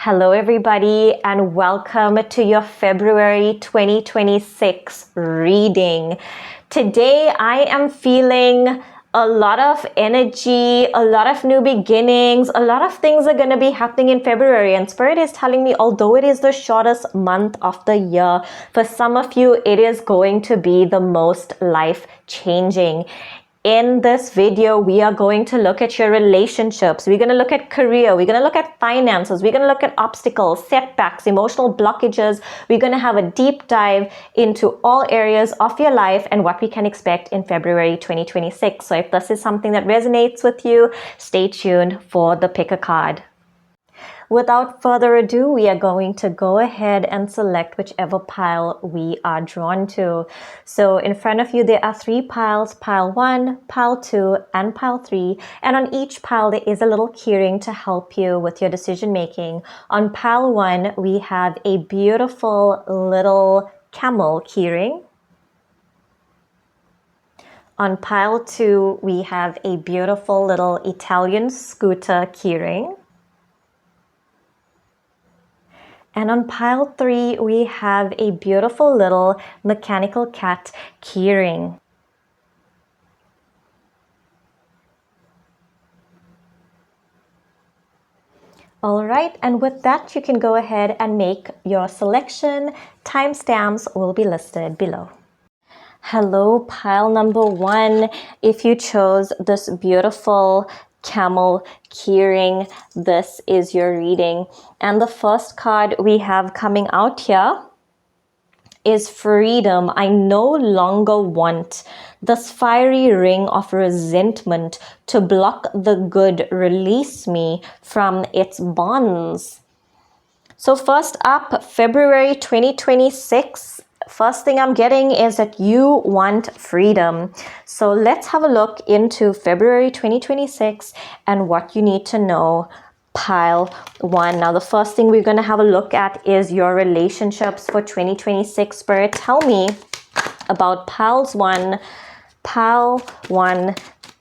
Hello, everybody, and welcome to your February 2026 reading. Today, I am feeling a lot of energy, a lot of new beginnings, a lot of things are going to be happening in February. And Spirit is telling me, although it is the shortest month of the year, for some of you, it is going to be the most life-changing. In this video, we are going to look at your relationships. We're going to look at career. We're going to look at finances. We're going to look at obstacles, setbacks, emotional blockages. We're going to have a deep dive into all areas of your life and what we can expect in February 2026. So if this is something that resonates with you, stay tuned for the pick a card. Without further ado, we are going to go ahead and select whichever pile we are drawn to. So in front of you, there are 3 piles, pile 1, pile 2, and pile 3. And on each pile, there is a little keyring to help you with your decision making. On pile 1, we have a beautiful little camel keyring. On pile 2, we have a beautiful little Italian scooter keyring. And on pile 3, we have a beautiful little mechanical cat keyring. All right, and with that, you can go ahead and make your selection. Timestamps will be listed below. Hello, pile number 1. If you chose this beautiful camel keyring, this is your reading. And the first card we have coming out here is freedom. I no longer want this fiery ring of resentment to block the good. Release me from its bonds. So first up, February 2026. First thing I'm getting is that you want freedom. So let's have a look into February 2026 and what you need to know. Pile 1. Now, the first thing we're going to have a look at is your relationships for 2026. Spirit, tell me about pile 1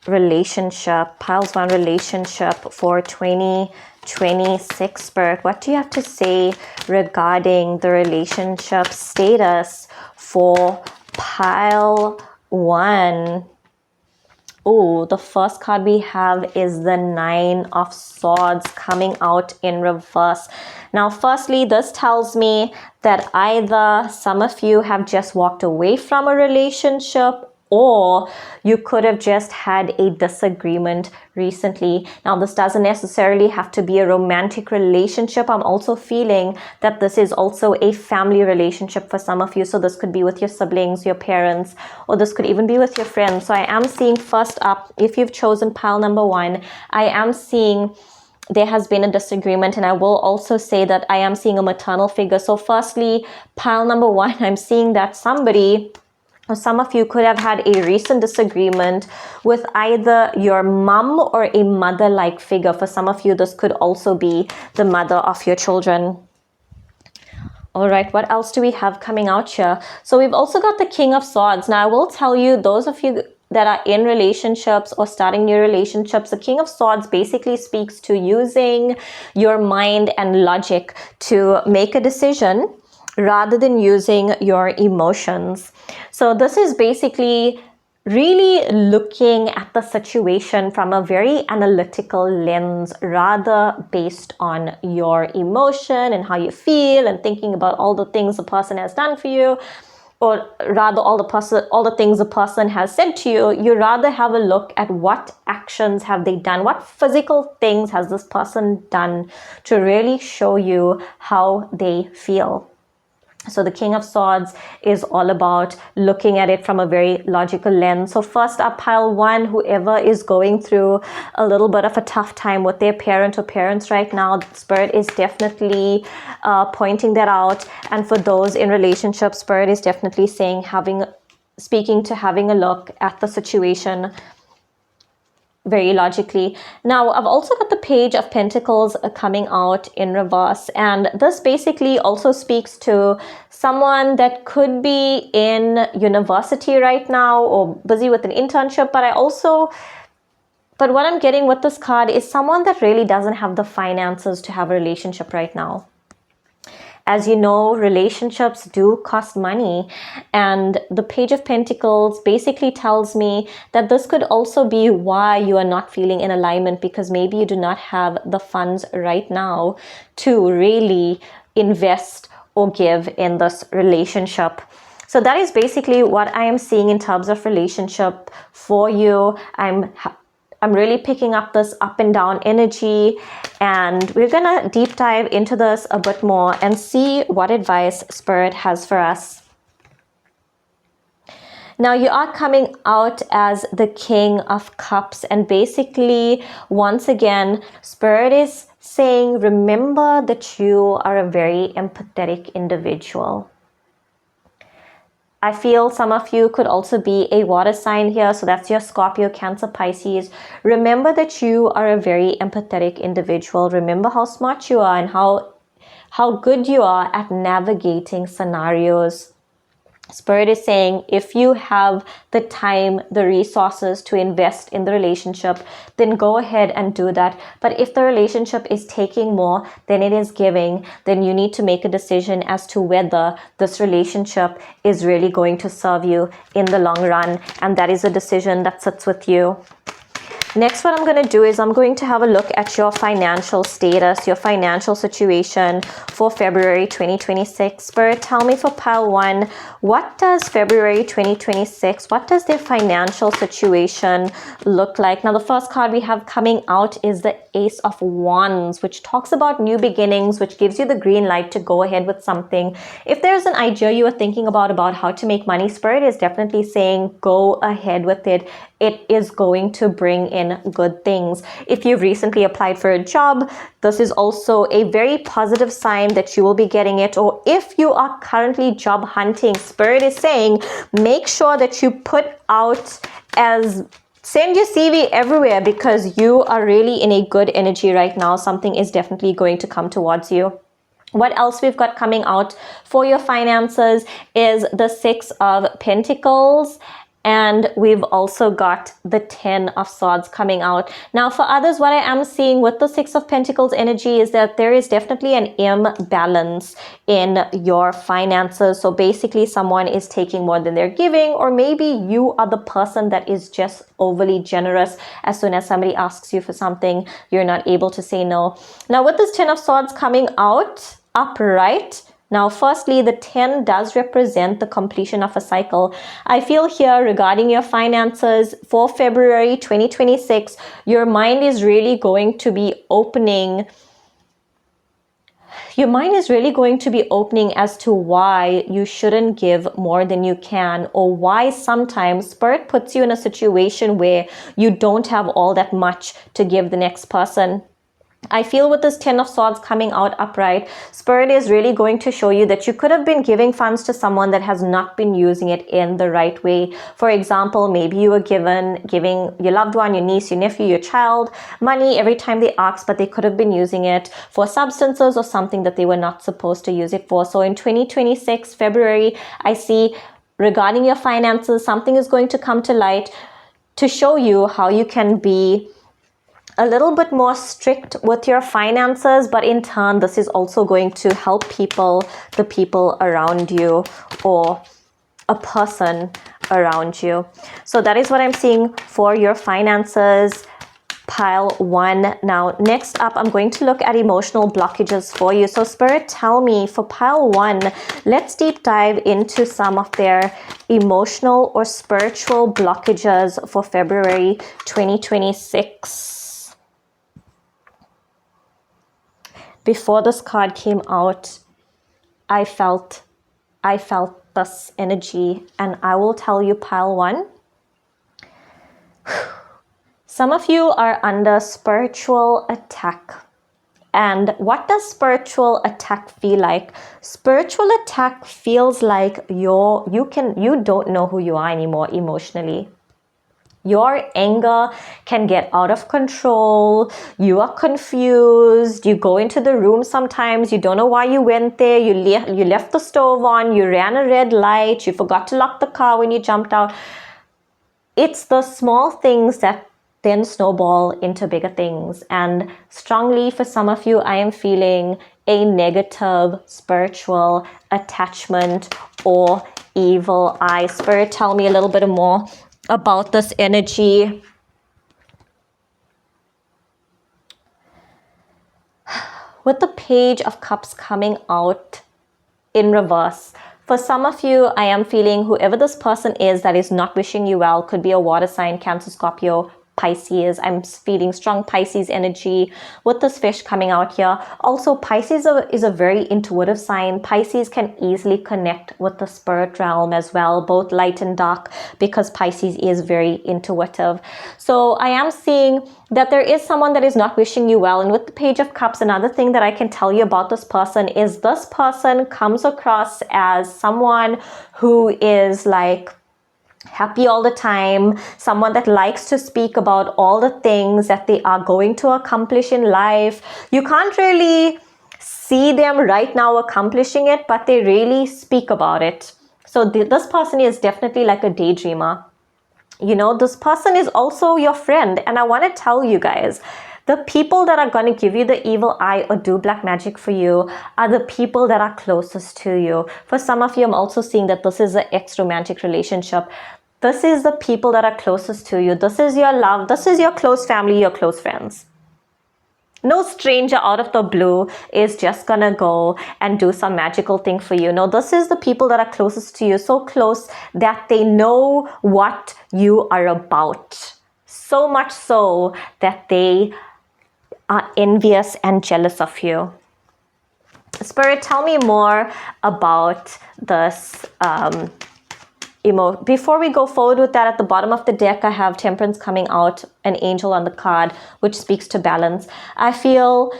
relationship. Pile 1 relationship for 2026. Spirit, what do you have to say regarding the relationship status for pile 1? Oh, the first card we have is the 9 of Swords coming out in reverse. Now, firstly, this tells me that either some of you have just walked away from a relationship, or you could have just had a disagreement recently. Now, this doesn't necessarily have to be a romantic relationship. I'm also feeling that this is also a family relationship for some of you. So this could be with your siblings, your parents, or this could even be with your friends. So I am seeing first up, if you've chosen pile number 1, I am seeing there has been a disagreement, and I will also say that I am seeing a maternal figure. So firstly, pile number 1, I'm seeing that somebody, or some of you, could have had a recent disagreement with either your mom or a mother-like figure. For some of you, this could also be the mother of your children. All right, what else do we have coming out here? So we've also got the King of Swords. Now, I will tell you, those of you that are in relationships or starting new relationships, the King of Swords basically speaks to using your mind and logic to make a decision rather than using your emotions. So this is basically really looking at the situation from a very analytical lens, rather based on your emotion and how you feel and thinking about all the things the person has done for you, or rather all the things the person has said to you. You rather have a look at what actions have they done, what physical things has this person done to really show you how they feel. So the King of Swords is all about looking at it from a very logical lens. So first up, pile 1, whoever is going through a little bit of a tough time with their parent or parents right now, Spirit is definitely pointing that out. And for those in relationships, Spirit is definitely saying, speaking to having a look at the situation very logically. Now, I've also got the Page of Pentacles coming out in reverse, and this basically also speaks to someone that could be in university right now or busy with an internship, but I also But what I'm getting with this card is someone that really doesn't have the finances to have a relationship right now. As you know, relationships do cost money, and the Page of Pentacles basically tells me that this could also be why you are not feeling in alignment, because maybe you do not have the funds right now to really invest or give in this relationship. So that is basically what I am seeing in terms of relationship for you. I'm really picking up this up and down energy, and we're gonna deep dive into this a bit more and see what advice Spirit has for us. Now, you are coming out as the King of Cups, and basically, once again, Spirit is saying, remember that you are a very empathetic individual. I feel some of you could also be a water sign here. So that's your Scorpio, Cancer, Pisces. Remember that you are a very empathetic individual. Remember how smart you are and how good you are at navigating scenarios. Spirit is saying, if you have the time, the resources to invest in the relationship, then go ahead and do that. But if the relationship is taking more than it is giving, then you need to make a decision as to whether this relationship is really going to serve you in the long run. And that is a decision that sits with you. Next, what I'm going to do is I'm going to have a look at your financial status, your financial situation for February 2026. Spirit, tell me for pile 1, what does February 2026, what does their financial situation look like? Now, the first card we have coming out is the Ace of Wands, which talks about new beginnings, which gives you the green light to go ahead with something. If there's an idea you are thinking about how to make money, Spirit is definitely saying go ahead with it. It is going to bring in good things. If you've recently applied for a job, this is also a very positive sign that you will be getting it. Or if you are currently job hunting, Spirit is saying make sure that you put out send your CV everywhere, because you are really in a good energy right now. Something is definitely going to come towards you. What else we've got coming out for your finances is the Six of Pentacles. And we've also got the 10 of Swords coming out. Now, for others, what I am seeing with the Six of Pentacles energy is that there is definitely an imbalance in your finances. So basically, someone is taking more than they're giving, or maybe you are the person that is just overly generous. As soon as somebody asks you for something, you're not able to say no. Now, with this 10 of Swords coming out upright, now, firstly, the 10 does represent the completion of a cycle. I feel here regarding your finances for February 2026, your mind is really going to be opening. Your mind is really going to be opening as to why you shouldn't give more than you can, or why sometimes Spirit puts you in a situation where you don't have all that much to give the next person. I feel with this 10 of Swords coming out upright, Spirit is really going to show you that you could have been giving funds to someone that has not been using it in the right way. For example, maybe you were giving your loved one, your niece, your nephew, your child money every time they asked, but they could have been using it for substances or something that they were not supposed to use it for. So in 2026, February, I see regarding your finances, something is going to come to light to show you how you can be a little bit more strict with your finances, but in turn, this is also going to help the people around you, or a person around you. So that is what I'm seeing for your finances, pile 1. Now, next up, I'm going to look at emotional blockages for you. So Spirit, tell me for pile 1, let's deep dive into some of their emotional or spiritual blockages for February 2026. Before this card came out, I felt this energy, and I will tell you, pile 1, some of you are under spiritual attack. And what does spiritual attack feel like? Spiritual attack feels like you don't know who you are anymore emotionally. Your anger can get out of control. You are confused. You go into the room sometimes. You don't know why you went there. You left the stove on. You ran a red light. You forgot to lock the car when you jumped out. It's the small things that then snowball into bigger things. And strongly for some of you, I am feeling a negative spiritual attachment or evil eye. Spirit, tell me a little bit more about this energy. With the Page of Cups coming out in reverse, for some of you, I am feeling whoever this person is that is not wishing you well, could be a water sign, Cancer, Scorpio, Pisces. I'm feeling strong Pisces energy with this fish coming out here. Also, Pisces is a very intuitive sign. Pisces can easily connect with the spirit realm as well, both light and dark, because Pisces is very intuitive. So I am seeing that there is someone that is not wishing you well. And with the Page of Cups, another thing that I can tell you about this person is this person comes across as someone who is like happy all the time, someone that likes to speak about all the things that they are going to accomplish in life. You can't really see them right now accomplishing it, but they really speak about it. So this person is definitely like a daydreamer. You know, this person is also your friend. And I want to tell you guys, the people that are going to give you the evil eye or do black magic for you are the people that are closest to you. For some of you, I'm also seeing that this is an ex-romantic relationship. This is the people that are closest to you. This is your love. This is your close family, your close friends. No stranger out of the blue is just gonna go and do some magical thing for you. No, this is the people that are closest to you, so close that they know what you are about. So much so that they are envious and jealous of you. Spirit, tell me more about this before we go forward with that, at the bottom of the deck, I have Temperance coming out, an angel on the card, which speaks to balance. I feel,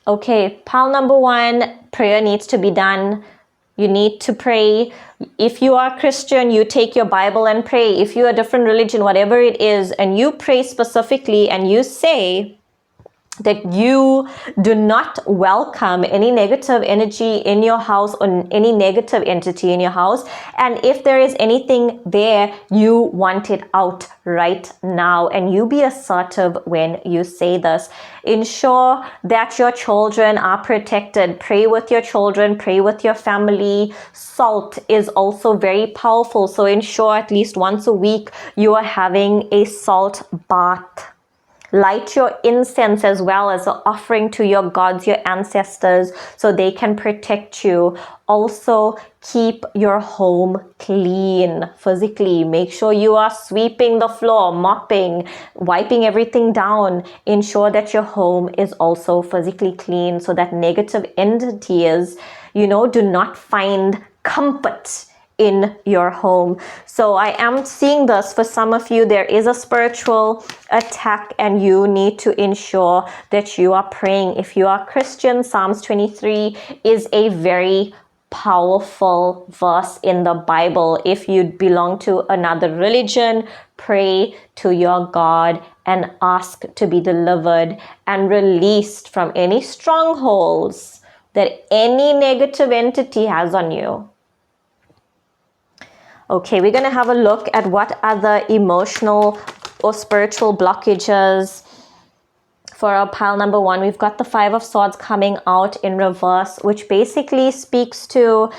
okay, pile number one, prayer needs to be done. You need to pray. If you are Christian, you take your Bible and pray. If you're a different religion, whatever it is, and you pray specifically and you say that you do not welcome any negative energy in your house or any negative entity in your house. And if there is anything there, you want it out right now. And you be assertive when you say this. Ensure that your children are protected. Pray with your children, pray with your family. Salt is also very powerful. So ensure at least once a week you are having a salt bath. Light your incense as well as an offering to your gods, your ancestors, so they can protect you. Also, keep your home clean physically. Make sure you are sweeping the floor, mopping, wiping everything down. Ensure that your home is also physically clean so that negative entities, do not find comfort in your home. So I am seeing this for some of you. There is a spiritual attack and you need to ensure that you are praying. If you are Christian, Psalms 23 is a very powerful verse in the Bible. If you belong to another religion, pray to your God and ask to be delivered and released from any strongholds that any negative entity has on you. Okay, we're going to have a look at what other emotional or spiritual blockages for our pile number one. We've got the Five of Swords coming out in reverse, which basically speaks to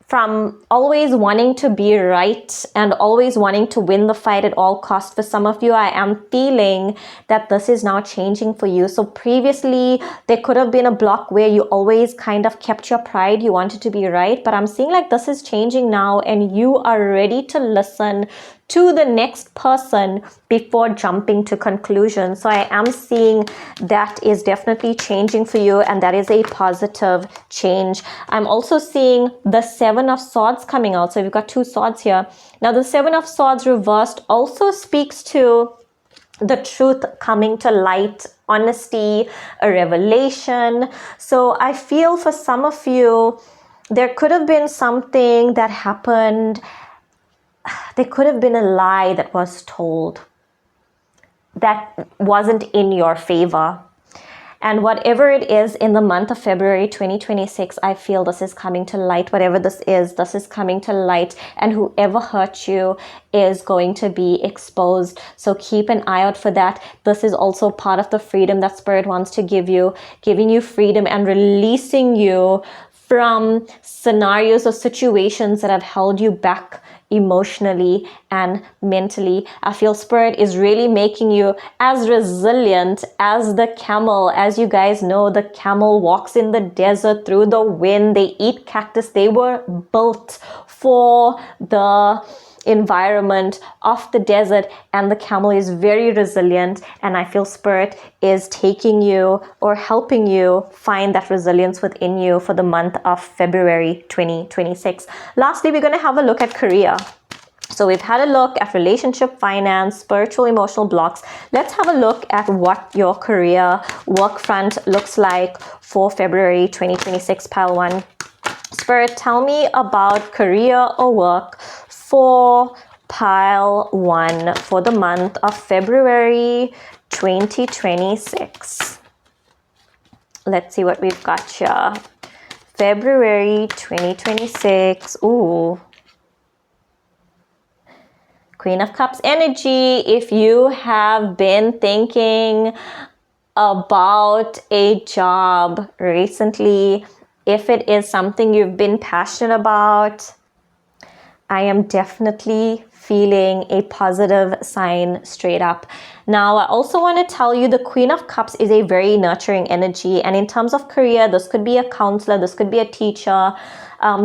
from always wanting to be right and always wanting to win the fight at all costs. For some of you, I am feeling that this is now changing for you. So previously, there could have been a block where you always kind of kept your pride. You wanted to be right, but I'm seeing like this is changing now and you are ready to listen to the next person before jumping to conclusions. So I am seeing that is definitely changing for you, and that is a positive change. I'm also seeing the Seven of Swords coming out. So we've got two swords here. Now the Seven of Swords reversed also speaks to the truth coming to light, honesty, a revelation. So I feel for some of you, there could have been something that happened. There could have been a lie that was told that wasn't in your favor. And whatever it is in the month of February 2026, I feel this is coming to light. Whatever this is coming to light. And whoever hurt you is going to be exposed. So keep an eye out for that. This is also part of the freedom that Spirit wants to give you, giving you freedom and releasing you from scenarios or situations that have held you back emotionally and mentally. I feel Spirit is really making you as resilient as the camel. As you guys know, the camel walks in the desert through the wind. They eat cactus. They were built for the environment of the desert, and the camel is very resilient. And I feel Spirit is taking you or helping you find that resilience within you for the month of February 2026. Lastly, we're going to have a look at career. So we've had a look at relationship, finance, spiritual, emotional blocks. Let's have a look at what your career work front looks like for February 2026, pile 1. Spirit, tell me about career or work for pile 1 for the month of February 2026. Let's see what we've got here. February 2026. Ooh. Queen of Cups energy. If you have been thinking about a job recently, if it is something you've been passionate about, I am definitely feeling a positive sign straight up. Now, I also want to tell you the Queen of Cups is a very nurturing energy. And in terms of career, this could be a counselor, this could be a teacher,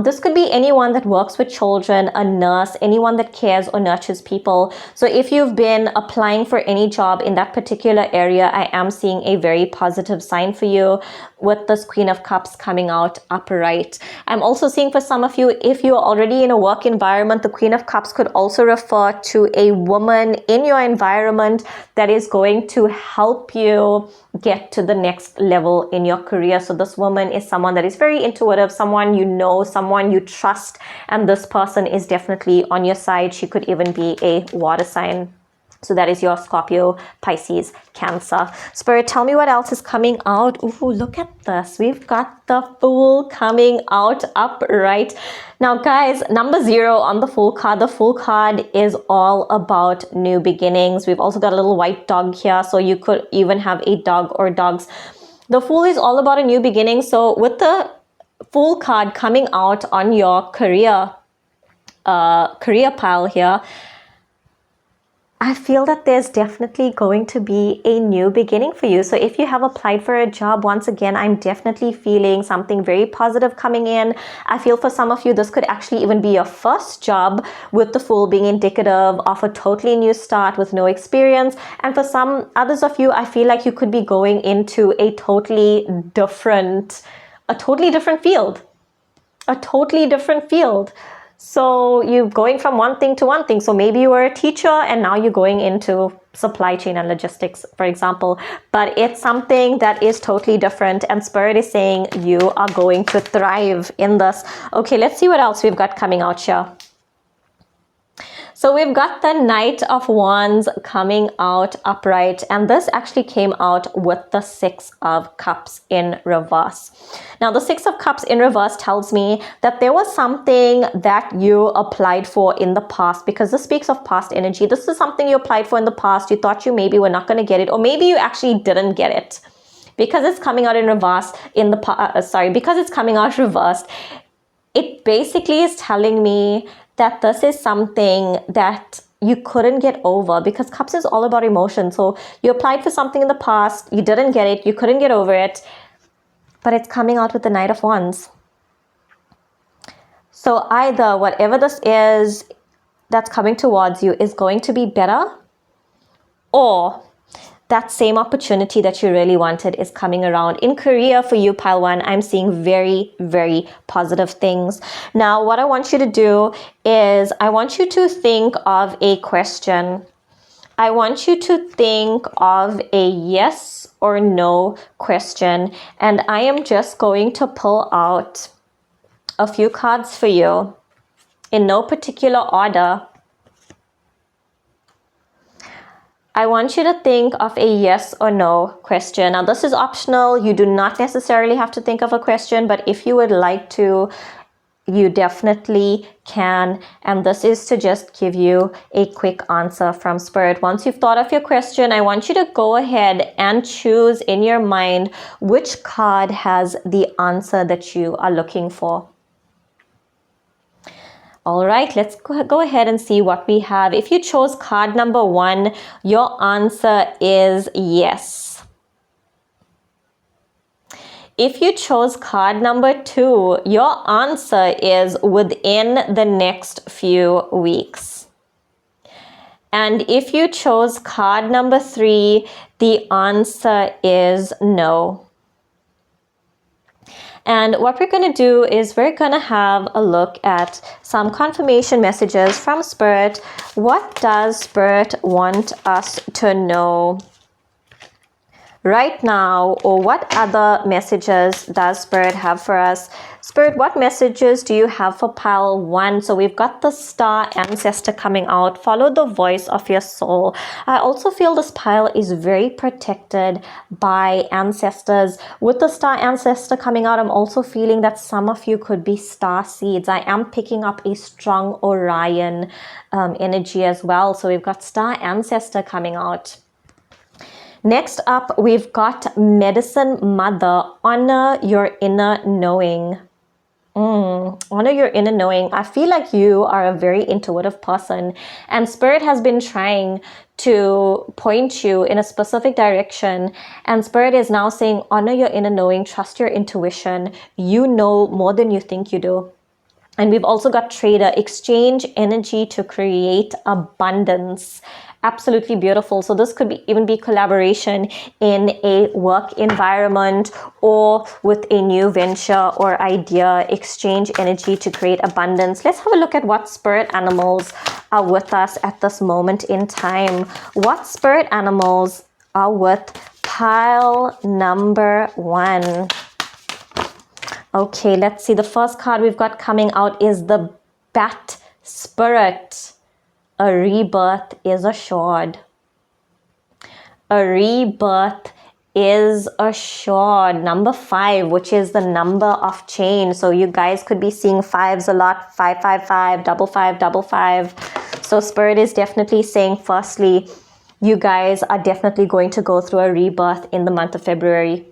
this could be anyone that works with children, a nurse, anyone that cares or nurtures people. So if you've been applying for any job in that particular area, I am seeing a very positive sign for you with this Queen of Cups coming out upright. I'm also seeing for some of you, if you're already in a work environment, the Queen of Cups could also refer to a woman in your environment that is going to help you get to the next level in your career. So this woman is someone that is very intuitive, someone you know, someone you trust, and this person is definitely on your side. She could even be a water sign. So that is your Scorpio, Pisces, Cancer. Spirit, tell me what else is coming out. Ooh, look at this. We've got the Fool coming out upright. Now, guys, number 0 on the Fool card. The Fool card is all about new beginnings. We've also got a little white dog here, so you could even have a dog or dogs. The Fool is all about a new beginning. So with the Fool card coming out on your career pile here, I feel that there's definitely going to be a new beginning for you. So if you have applied for a job, once again, I'm definitely feeling something very positive coming in. I feel for some of you, this could actually even be your first job, with the Fool being indicative of a totally new start with no experience. And for some others of you, I feel like you could be going into a totally different field. A totally different field. So you're going from one thing to one thing. So maybe you were a teacher and now you're going into supply chain and logistics, for example. But it's something that is totally different. And Spirit is saying you are going to thrive in this. Okay, let's see what else we've got coming out here. So we've got the Knight of Wands coming out upright, and this actually came out with the 6 of Cups in reverse. Now, the 6 of Cups in reverse tells me that there was something that you applied for in the past, because this speaks of past energy. This is something you applied for in the past. You thought you maybe were not going to get it, or maybe you actually didn't get it. Because it's coming out in reverse because it's coming out reversed, it basically is telling me that this is something that you couldn't get over, because Cups is all about emotion. So you applied for something in the past, you didn't get it, you couldn't get over it, but it's coming out with the Knight of Wands. So either whatever this is that's coming towards you is going to be better, or that same opportunity that you really wanted is coming around. In career for you, pile 1, I'm seeing very, very positive things. Now, what I want you to do is I want you to think of a question. I want you to think of a yes or no question. And I am just going to pull out a few cards for you in no particular order. I want you to think of a yes or no question. Now, this is optional. You do not necessarily have to think of a question, but if you would like to, you definitely can. And this is to just give you a quick answer from Spirit. Once you've thought of your question, I want you to go ahead and choose in your mind which card has the answer that you are looking for. All right, let's go ahead and see what we have. If you chose card number 1, your answer is yes. If you chose card number 2, your answer is within the next few weeks. And if you chose card number 3, the answer is no. And what we're going to do is we're going to have a look at some confirmation messages from Spirit. What does Spirit want us to know right now, or what other messages does Spirit have for us? Spirit, what messages do you have for pile 1? So we've got the star ancestor coming out. Follow the voice of your soul. I also feel this pile is very protected by ancestors. With the star ancestor coming out, I'm also feeling that some of you could be star seeds. I am picking up a strong Orion energy as well. So we've got star ancestor coming out. Next up, we've got Medicine Mother. Honor your inner knowing. Honor your inner knowing. I feel like you are a very intuitive person, and Spirit has been trying to point you in a specific direction, and Spirit is now saying honor your inner knowing, trust your intuition. You know more than you think you do. And we've also got Trader. Exchange energy to create abundance. Absolutely beautiful. So this could even be collaboration in a work environment or with a new venture or idea. Exchange energy to create abundance. Let's have a look at what spirit animals are with us at this moment in time. What spirit animals are with pile number 1? Okay, let's see. The first card we've got coming out is the Bat Spirit. A rebirth is assured. A rebirth is assured. Number 5, which is the number of change. So you guys could be seeing 5s a lot. 555, 5555. So Spirit is definitely saying, firstly, you guys are definitely going to go through a rebirth in the month of February.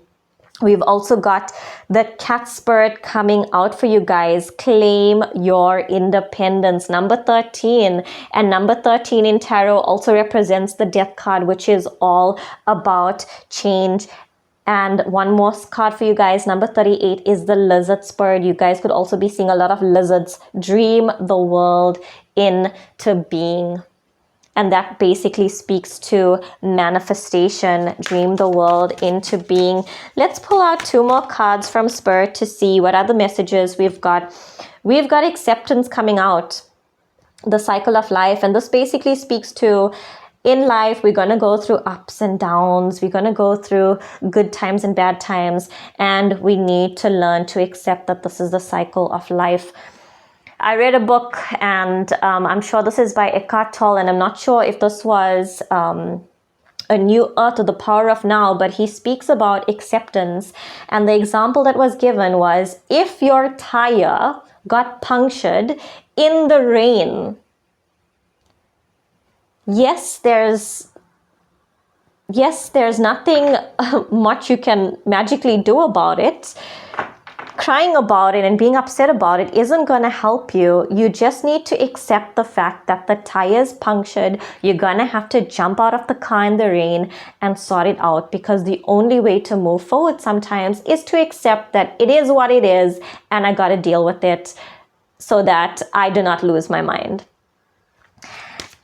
We've also got the Cat Spirit coming out for you guys. Claim your independence. Number 13. And number 13 in tarot also represents the Death card, which is all about change. And one more card for you guys. Number 38 is the Lizard Spirit. You guys could also be seeing a lot of lizards. Dream the world into being. And that basically speaks to manifestation. Dream the world into being. Let's pull out 2 more cards from Spirit to see what other messages we've got. We've got acceptance coming out. The cycle of life. And this basically speaks to, in life, we're going to go through ups and downs. We're going to go through good times and bad times. And we need to learn to accept that this is the cycle of life. I read a book, and I'm sure this is by Eckhart Tolle, and I'm not sure if this was A New Earth or The Power of Now, but he speaks about acceptance. And the example that was given was, if your tire got punctured in the rain, yes, there's nothing much you can magically do about it. Crying about it and being upset about it isn't going to help you. You just need to accept the fact that the tire's punctured. You're going to have to jump out of the car in the rain and sort it out, because the only way to move forward sometimes is to accept that it is what it is and I got to deal with it so that I do not lose my mind.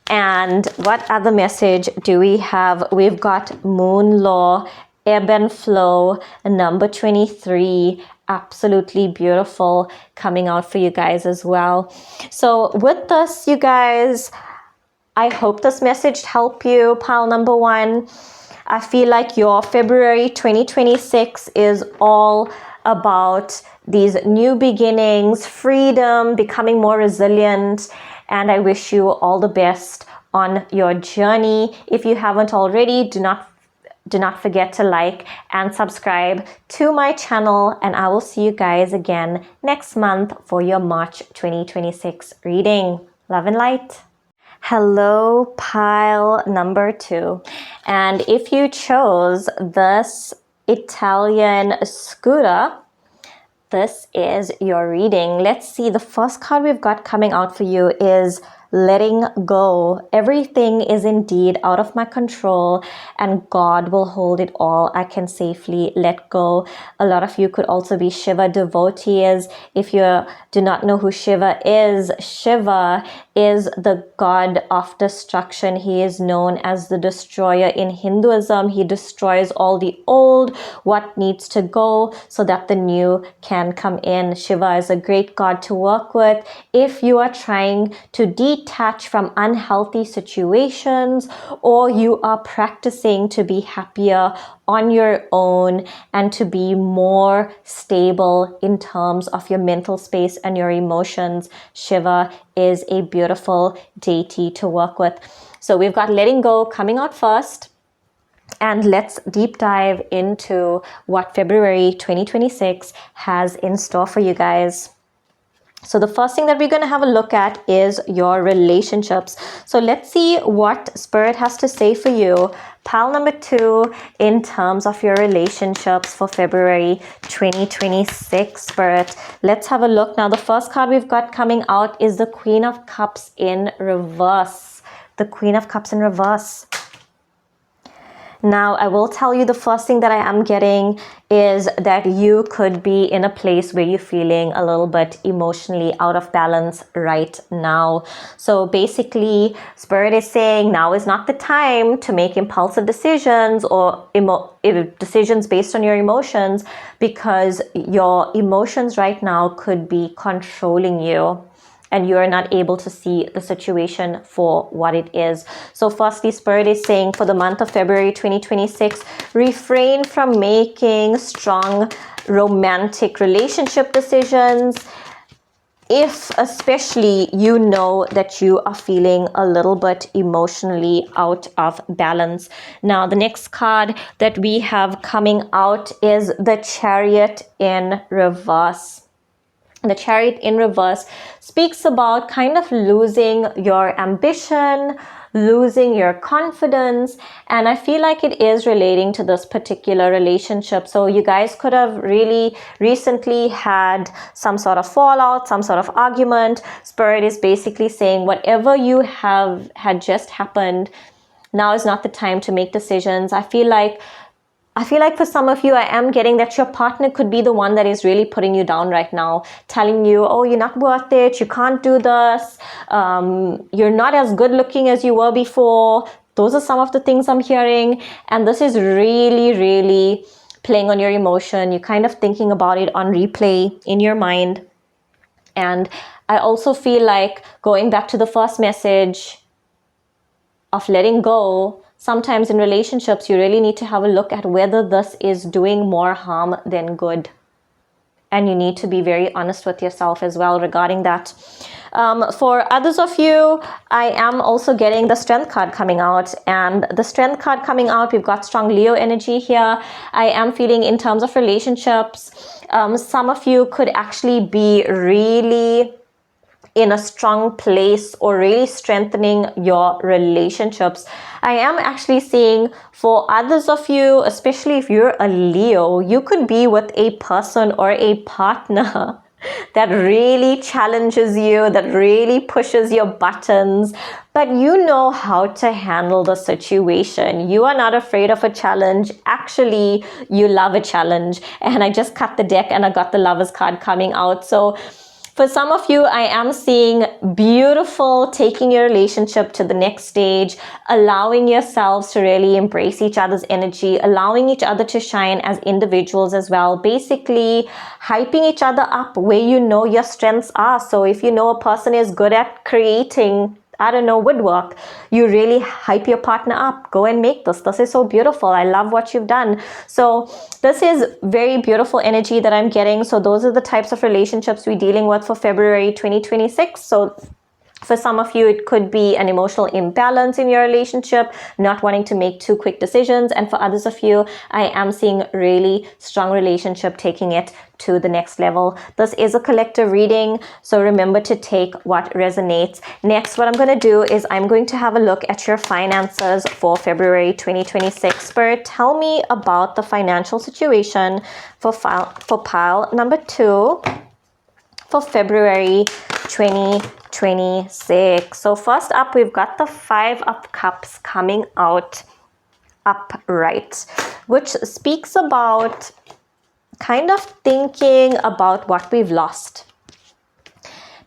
And what other message do we have? We've got Moon Law, Ebb and Flow, number 23. Absolutely beautiful coming out for you guys as well. So with this, you guys, I hope this message helped you, pile number 1. I feel like your February 2026 is all about these new beginnings, freedom, becoming more resilient, and I wish you all the best on your journey. If you haven't already, do not forget to like and subscribe to my channel, and I will see you guys again next month for your March 2026 reading. Love and light. Hello, pile number 2. And if you chose this Italian scooter, this is your reading. Let's see, the first card we've got coming out for you is letting go. Everything is indeed out of my control, and God will hold it all. I can safely let go. A lot of you could also be Shiva devotees. If you do not know who Shiva is the god of destruction. He is known as the destroyer in Hinduism. He destroys all the old, what needs to go, so that the new can come in. Shiva is a great god to work with if you are trying to detach from unhealthy situations, or you are practicing to be happier on your own and to be more stable in terms of your mental space and your emotions. Shiva is a beautiful deity to work with. So we've got letting go coming out first. And let's deep dive into what February 2026 has in store for you guys. So the first thing that we're going to have a look at is your relationships. So let's see what Spirit has to say for you, pile number 2, in terms of your relationships for February 2026, Spirit. Let's have a look. Now, the first card we've got coming out is the Queen of Cups in reverse. The Queen of Cups in reverse. Now, I will tell you, the first thing that I am getting is that you could be in a place where you're feeling a little bit emotionally out of balance right now. So basically, Spirit is saying now is not the time to make impulsive decisions or decisions based on your emotions, because your emotions right now could be controlling you, and you are not able to see the situation for what it is. So firstly, Spirit is saying for the month of February 2026, refrain from making strong romantic relationship decisions if especially you know that you are feeling a little bit emotionally out of balance. Now, the next card that we have coming out is the Chariot in reverse. The Chariot in reverse speaks about kind of losing your ambition, losing your confidence, and I feel like it is relating to this particular relationship. So you guys could have really recently had some sort of fallout, some sort of argument. Spirit is basically saying whatever you have had just happened, now is not the time to make decisions. I feel like for some of you, I am getting that your partner could be the one that is really putting you down right now, telling you, oh, you're not worth it, you can't do this, you're not as good looking as you were before. Those are some of the things I'm hearing, and this is really, really playing on your emotion. You're kind of thinking about it on replay in your mind. And I also feel like, going back to the first message of letting go, sometimes in relationships, you really need to have a look at whether this is doing more harm than good. And you need to be very honest with yourself as well regarding that. For others of you, I am also getting the Strength card coming out. And the Strength card coming out, we've got strong Leo energy here. I am feeling in terms of relationships, some of you could actually be really in a strong place or really strengthening your relationships. I am actually seeing for others of you, especially if you're a Leo, you could be with a person or a partner that really challenges you, that really pushes your buttons, but you know how to handle the situation. You are not afraid of a challenge. Actually, you love a challenge. And I just cut the deck and I got the Lovers card coming out. So for some of you, I am seeing beautiful, taking your relationship to the next stage, allowing yourselves to really embrace each other's energy, allowing each other to shine as individuals as well. Basically, hyping each other up where you know your strengths are. So if you know a person is good at creating, I don't know, woodwork, you really hype your partner up. Go and make this. This is so beautiful. I love what you've done. So this is very beautiful energy that I'm getting. So those are the types of relationships we're dealing with for February 2026. So For some of you, it could be an emotional imbalance in your relationship, not wanting to make too quick decisions. And for others of you, I am seeing really strong relationship taking it to the next level. This is a collective reading, so remember to take what resonates. Next, what I'm going to do is I'm going to have a look at your finances for February 2026. Spirit, tell me about the financial situation for pile number 2 for February 2026. So first up, we've got the 5 of Cups coming out upright, which speaks about kind of thinking about what we've lost.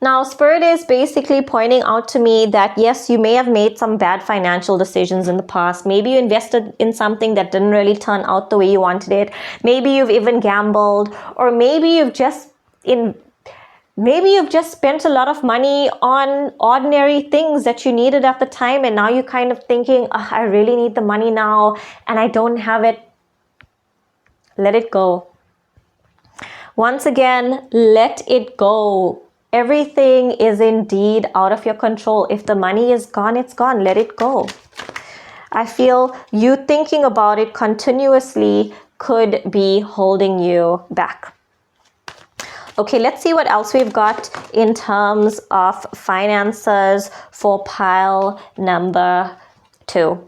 Now, Spirit is basically pointing out to me that yes, you may have made some bad financial decisions in the past. Maybe you invested in something that didn't really turn out the way you wanted it. Maybe you've even gambled, or maybe you've just spent a lot of money on ordinary things that you needed at the time, and now you're kind of thinking, oh, I really need the money now and I don't have it. Let it go. Once again, let it go. Everything is indeed out of your control. If the money is gone, it's gone. Let it go. I feel you thinking about it continuously could be holding you back. Okay, let's see what else we've got in terms of finances for pile number 2.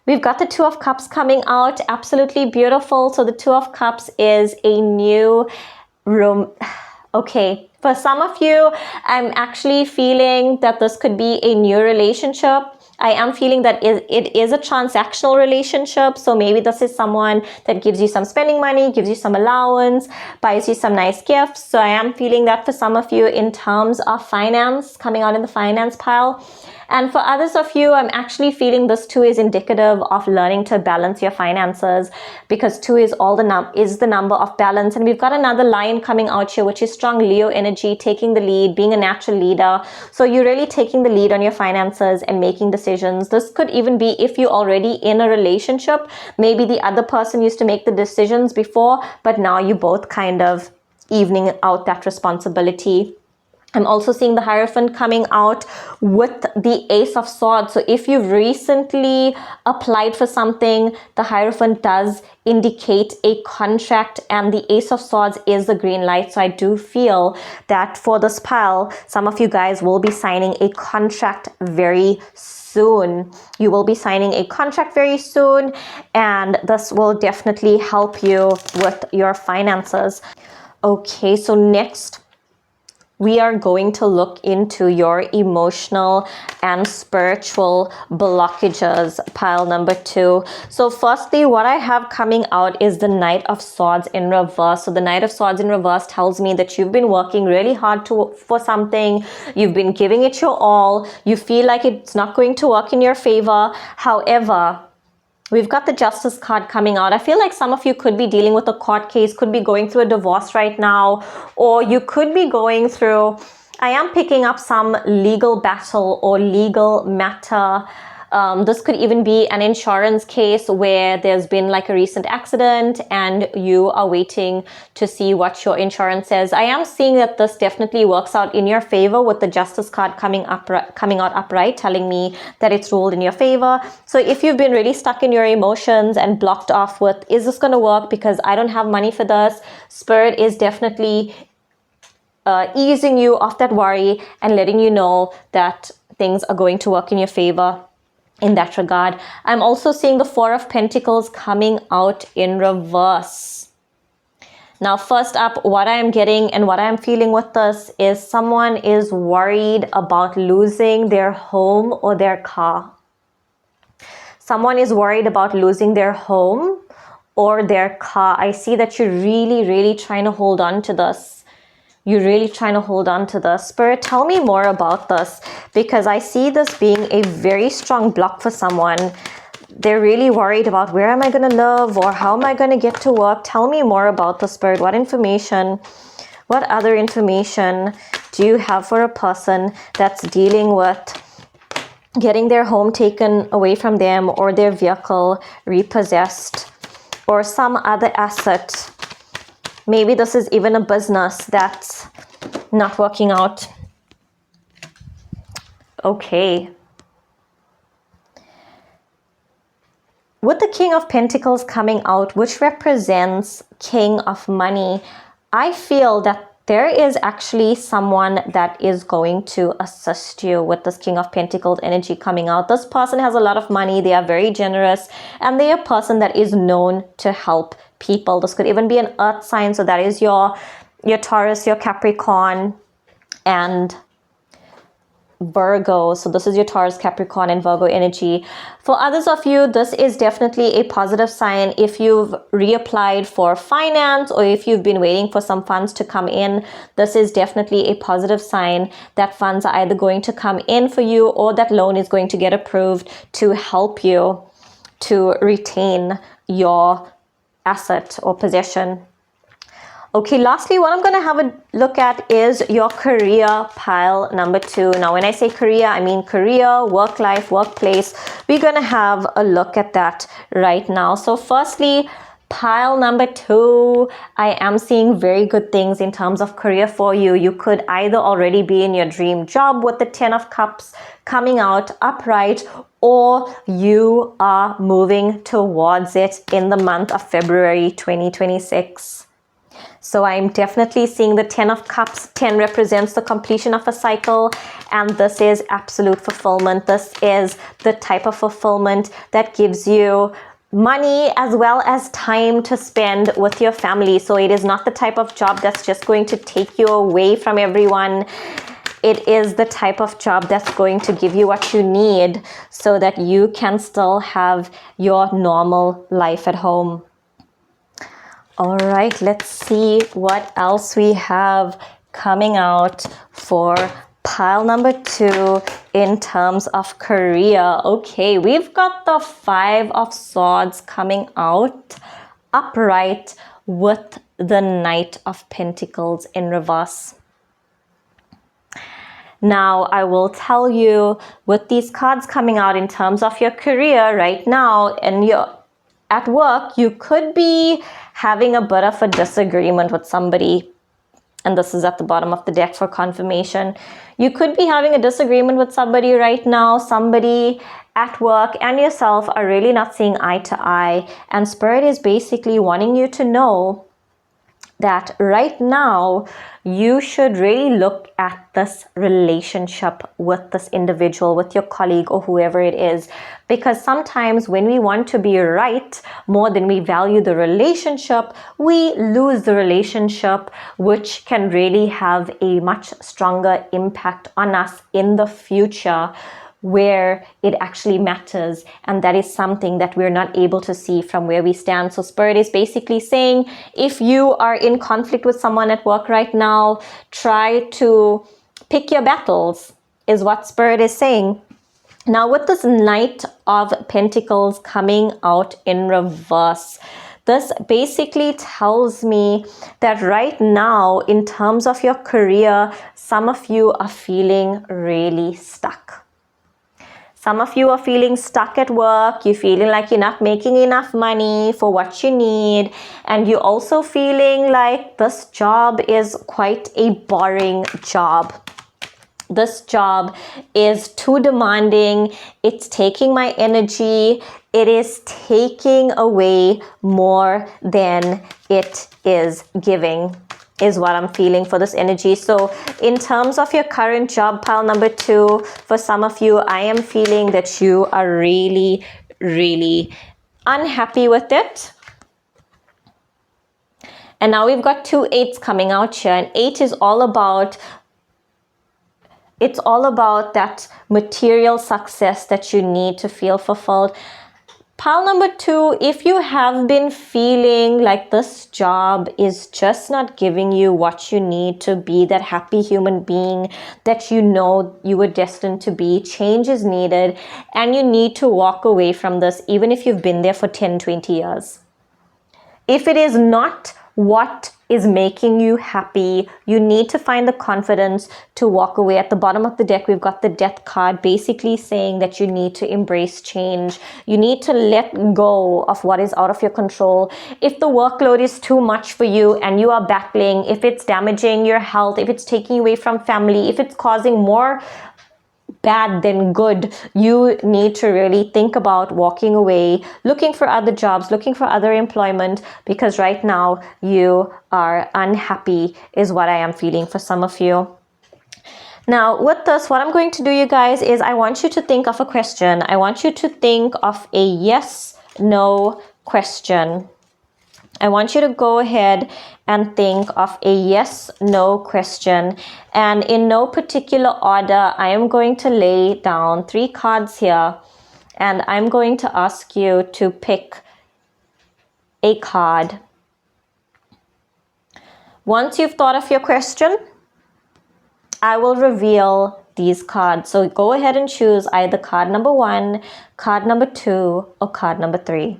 We've got the 2 of Cups coming out. Absolutely beautiful. So the 2 of Cups is a new room. Okay, for some of you, I'm actually feeling that this could be a new relationship. I am feeling that it is a transactional relationship. So maybe this is someone that gives you some spending money, gives you some allowance, buys you some nice gifts. So I am feeling that for some of you in terms of finance, coming out in the finance pile. And for others of you, I'm actually feeling this 2 is indicative of learning to balance your finances, because 2 is the number of balance. And we've got another line coming out here, which is strong Leo energy, taking the lead, being a natural leader. So you're really taking the lead on your finances and making decisions. This could even be if you're already in a relationship. Maybe the other person used to make the decisions before, but now you both kind of evening out that responsibility. I'm also seeing the Hierophant coming out with the Ace of Swords. So if you've recently applied for something, the Hierophant does indicate a contract, and the Ace of Swords is the green light. So I do feel that for this pile, some of you guys will be signing a contract very soon. You will be signing a contract very soon, and this will definitely help you with your finances. Okay, so next, we are going to look into your emotional and spiritual blockages, pile number 2. So firstly, what I have coming out is the Knight of Swords in reverse. So the Knight of Swords in reverse tells me that you've been working really hard for something. You've been giving it your all. You feel like it's not going to work in your favor. However, we've got the Justice card coming out. I feel like some of you could be dealing with a court case, could be going through a divorce right now, or you could be going through, I am picking up some legal battle or legal matter. This could even be an insurance case where there's been like a recent accident and you are waiting to see what your insurance says. I am seeing that this definitely works out in your favor with the Justice card coming out upright, telling me that it's ruled in your favor. So if you've been really stuck in your emotions and blocked off with, is this going to work because I don't have money for this? Spirit is definitely easing you off that worry and letting you know that things are going to work in your favor. In that regard, I'm also seeing the 4 of Pentacles coming out in reverse. Now, first up, what I am getting and what I am feeling with this is someone is worried about losing their home or their car. Someone is worried about losing their home or their car. I see that you're really, really trying to hold on to this. You're really trying to hold on to this. Spirit, tell me more about this, because I see this being a very strong block for someone. They're really worried about, where am I going to live, or how am I going to get to work? Tell me more about the Spirit. What information, what other information do you have for a person that's dealing with getting their home taken away from them, or their vehicle repossessed, or some other asset? Maybe this is even a business that's not working out. Okay. With the King of Pentacles coming out, which represents King of Money, I feel that there is actually someone that is going to assist you with this King of Pentacles energy coming out. This person has a lot of money, they are very generous, and they are a person that is known to help people. This could even be an earth sign, so that is your Taurus, your Capricorn, and Virgo. So this is your Taurus, Capricorn, and Virgo energy. For others of you, this is definitely a positive sign. If you've reapplied for finance or if you've been waiting for some funds to come in, this is definitely a positive sign that funds are either going to come in for you or that loan is going to get approved to help you to retain your asset or possession. Okay, lastly, what I'm going to have a look at is your career, pile number 2. Now, when I say career, I mean career, work life, workplace. We're going to have a look at that right now. So firstly, pile number 2, I am seeing very good things in terms of career for you. You could either already be in your dream job with the 10 of Cups coming out upright, or you are moving towards it in the month of February 2026. So I'm definitely seeing the 10 of Cups. 10 represents the completion of a cycle, and this is absolute fulfillment. This is the type of fulfillment that gives you money as well as time to spend with your family. So it is not the type of job that's just going to take you away from everyone. It is the type of job that's going to give you what you need so that you can still have your normal life at home. All right, let's see what else we have coming out for pile number 2 in terms of career. Okay, we've got the 5 of Swords coming out upright with the Knight of Pentacles in reverse. Now, I will tell you, with these cards coming out in terms of your career right now and at work, you could be having a bit of a disagreement with somebody. And this is at the bottom of the deck for confirmation. You could be having a disagreement with somebody right now. Somebody at work and yourself are really not seeing eye to eye. And Spirit is basically wanting you to know that right now you should really look at this relationship with this individual, with your colleague or whoever it is, because sometimes when we want to be right more than we value the relationship, we lose the relationship, which can really have a much stronger impact on us in the future, where it actually matters, and that is something that we're not able to see from where we stand. So Spirit is basically saying, if you are in conflict with someone at work right now, try to pick your battles, is what Spirit is saying. Now, with this Knight of Pentacles coming out in reverse, this basically tells me that right now, in terms of your career, some of you are feeling really stuck. Some of you are feeling stuck at work. You're feeling like you're not making enough money for what you need. And you're also feeling like this job is quite a boring job. This job is too demanding. It's taking my energy. It is taking away more than it is giving, is what I'm feeling for this energy. So in terms of your current job, pile number 2, for some of you, I am feeling that you are really, really unhappy with it. And now we've got 2 8s coming out here, and 8 is all about, it's all about that material success that you need to feel fulfilled. Pile number 2, if you have been feeling like this job is just not giving you what you need to be that happy human being that you know you were destined to be, change is needed, and you need to walk away from this even if you've been there for 10, 20 years. If it is not what is making you happy, you need to find the confidence to walk away. At the bottom of the deck, we've got the Death card, basically saying that you need to embrace change. You need to let go of what is out of your control. If the workload is too much for you and you are battling, if it's damaging your health, if it's taking away from family, if it's causing more bad than good. You need to really think about walking away, looking for other jobs, looking for other employment, because right now you are unhappy is what I am feeling for some of you. Now, with this, what I'm going to do, you guys, is I want you to think of a question. I want you to think of a yes, no question. I want you to go ahead and think of a yes, no question. And in no particular order, I am going to lay down 3 cards here. And I'm going to ask you to pick a card. Once you've thought of your question, I will reveal these cards. So go ahead and choose either card number 1, card number 2, or card number 3.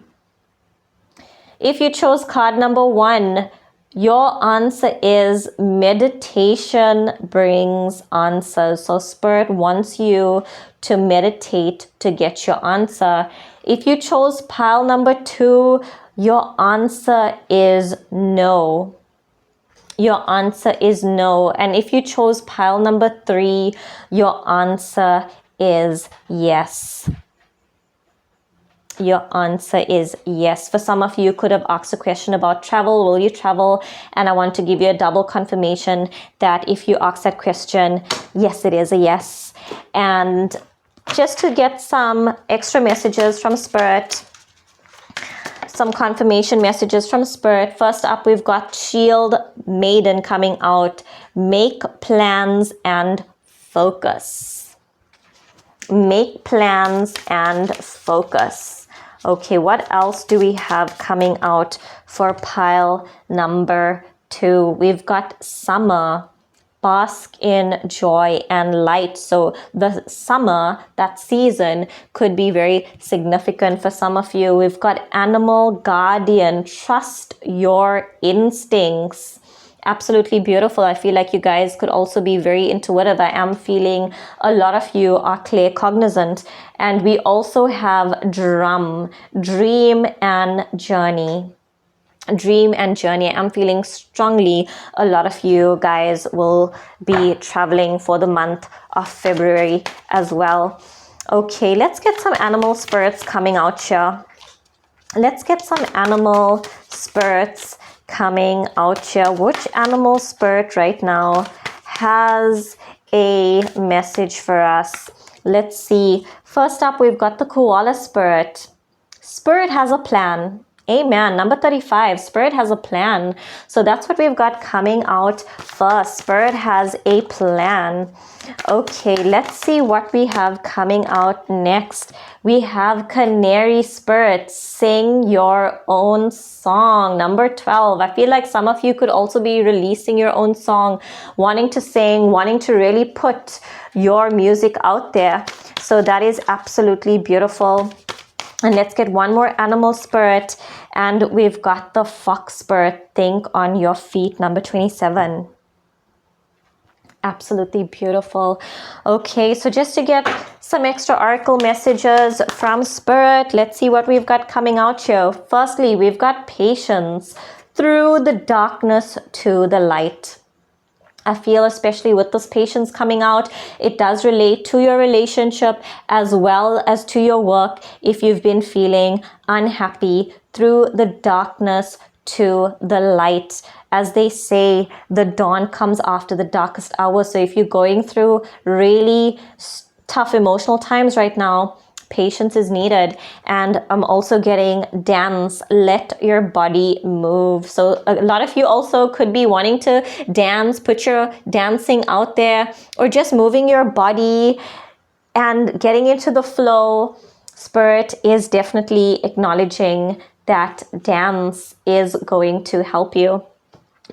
If you chose card number 1, your answer is meditation brings answers. So Spirit wants you to meditate to get your answer. If you chose pile number 2, your answer is no. Your answer is no. And if you chose pile number 3, your answer is yes. Your answer is yes. For some of you, could have asked a question about travel. Will you travel? And I want to give you a double confirmation that if you ask that question, yes, it is a yes. And just to get some extra messages from Spirit, some confirmation messages from Spirit. First up, we've got Shield Maiden coming out. Make plans and focus. Make plans and focus. Okay, what else do we have coming out for pile number 2? We've got Summer. Bask in joy and light. So the summer, that season, could be very significant for some of you. We've got Animal Guardian. Trust your instincts. Absolutely beautiful. I feel like you guys could also be very intuitive. I am feeling a lot of you are claircognizant. And we also have Drum, Dream and Journey. Dream and journey. I'm feeling strongly a lot of you guys will be traveling for the month of February as well. Okay, let's get some animal spirits coming out here. Let's get some animal spirits coming out here. Which animal spirit right now has a message for us? Let's see. First up, we've got the koala spirit. Spirit has a plan. Amen. Number 35, Spirit has a plan. So that's what we've got coming out first. Spirit has a plan. Okay, let's see what we have coming out next. We have Canary Spirit. Sing your own song. Number 12. I feel like some of you could also be releasing your own song, wanting to sing, wanting to really put your music out there. So that is absolutely beautiful. And let's get one more animal spirit. And we've got the fox spirit. Think on your feet. Number 27. Absolutely beautiful. Okay, so just to get some extra oracle messages from Spirit, let's see what we've got coming out here. Firstly, we've got patience through the darkness to the light. I feel especially with this patience coming out, it does relate to your relationship as well as to your work. If you've been feeling unhappy, through the darkness to the light. As they say, the dawn comes after the darkest hour. So if you're going through really tough emotional times right now, patience is needed. And I'm also getting dance. Let your body move. So a lot of you also could be wanting to dance, put your dancing out there, or just moving your body and getting into the flow. Spirit is definitely acknowledging that dance is going to help you.